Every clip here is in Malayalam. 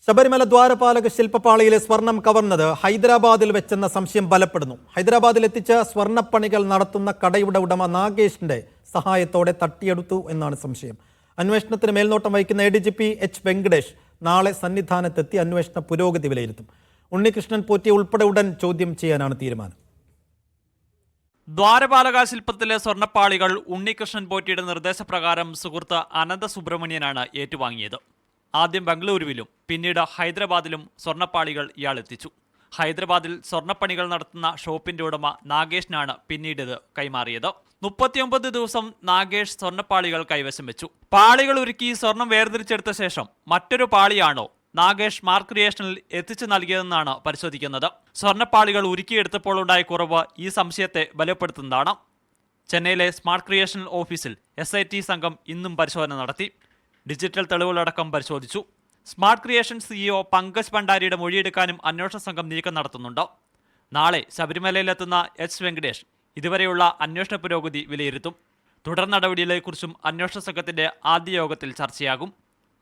ശബരിമല ദ്വാരപാലക ശില്പപാളിയിലെ സ്വർണം കവർന്നത് ഹൈദരാബാദിൽ വെച്ചെന്ന സംശയം ബലപ്പെടുന്നു. ഹൈദരാബാദിൽ എത്തിച്ച് സ്വർണ്ണപ്പണികൾ നടത്തുന്ന കടയുടെ ഉടമ നാഗേഷിന്റെ സഹായത്തോടെ തട്ടിയെടുത്തു എന്നാണ് സംശയം. അന്വേഷണത്തിന് മേൽനോട്ടം വഹിക്കുന്ന ADGP H. വെങ്കടേഷ് നാളെ സന്നിധാനത്തെത്തി അന്വേഷണ പുരോഗതി വിലയിരുത്തും. ഉണ്ണികൃഷ്ണൻ പോറ്റിയെ ഉൾപ്പെടെ ഉടൻ ചോദ്യം ചെയ്യാനാണ് തീരുമാനം. ദ്വാരപാലക ശില്പത്തിലെ സ്വർണ്ണപ്പാളികൾ ഉണ്ണികൃഷ്ണൻ പോറ്റിയുടെ നിർദ്ദേശപ്രകാരം സുഹൃത്ത് അനന്ത സുബ്രഹ്മണ്യനാണ് ഏറ്റുവാങ്ങിയത്. ആദ്യം ബംഗളൂരുവിലും പിന്നീട് ഹൈദരാബാദിലും സ്വർണ്ണപ്പാളികൾ ഇയാൾ എത്തിച്ചു. ഹൈദരാബാദിൽ സ്വർണ്ണപ്പണികൾ നടത്തുന്ന ഷോപ്പിന്റെ ഉടമ നാഗേഷിനാണ് പിന്നീട് ഇത് കൈമാറിയത്. 39 ദിവസം നാഗേഷ് സ്വർണ്ണപ്പാളികൾ കൈവശം വെച്ചു. പാളികൾ ഉരുക്കി സ്വർണം വേർതിരിച്ചെടുത്ത ശേഷം മറ്റൊരു പാളിയാണോ നാഗേഷ് സ്മാർട്ട് ക്രിയേഷനിൽ എത്തിച്ചു നൽകിയതെന്നാണ് പരിശോധിക്കുന്നത്. സ്വർണ്ണപ്പാളികൾ ഉരുക്കിയെടുത്തപ്പോൾ ഉണ്ടായ കുറവ് ഈ സംശയത്തെ ബലപ്പെടുത്തുന്നതാണ്. ചെന്നൈയിലെ സ്മാർട്ട് ക്രിയേഷൻ ഓഫീസിൽ SIT സംഘം ഇന്നും പരിശോധന നടത്തി. ഡിജിറ്റൽ തെളിവുകളടക്കം പരിശോധിച്ചു. സ്മാർട്ട് ക്രിയേഷൻ CEO പങ്കജ് ഭണ്ഡാരിയുടെ മൊഴിയെടുക്കാനും അന്വേഷണ സംഘം നീക്കം നടത്തുന്നുണ്ട്. നാളെ ശബരിമലയിലെത്തുന്ന H. വെങ്കടേഷ് ഇതുവരെയുള്ള അന്വേഷണ പുരോഗതി വിലയിരുത്തും. തുടർ നടപടികളെക്കുറിച്ചും അന്വേഷണ സംഘത്തിന്റെ ആദ്യ യോഗത്തിൽ ചർച്ചയാകും.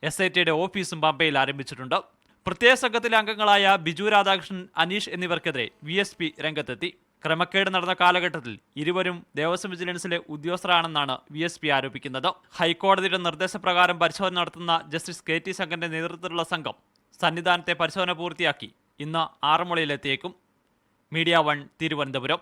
SITയുടെ ഓഫീസും പമ്പയിൽ ആരംഭിച്ചിട്ടുണ്ട്. പ്രത്യേക സംഘത്തിലെ അംഗങ്ങളായ ബിജു രാധാകൃഷ്ണൻ, അനീഷ് എന്നിവർക്കെതിരെ VSP രംഗത്തെത്തി. ക്രമക്കേട് നടന്ന കാലഘട്ടത്തിൽ ഇരുവരും ദേവസ്വം വിജിലൻസിലെ ഉദ്യോഗസ്ഥരാണെന്നാണ് VSP ആരോപിക്കുന്നത്. ഹൈക്കോടതിയുടെ നിർദ്ദേശപ്രകാരം പരിശോധന നടത്തുന്ന ജസ്റ്റിസ് KT ശങ്കറിന്റെ നേതൃത്വത്തിലുള്ള സംഘം സന്നിധാനത്തെ പരിശോധന പൂർത്തിയാക്കി ഇന്ന് ആറന്മുളയിലെത്തിയേക്കും. മീഡിയ 1 തിരുവനന്തപുരം.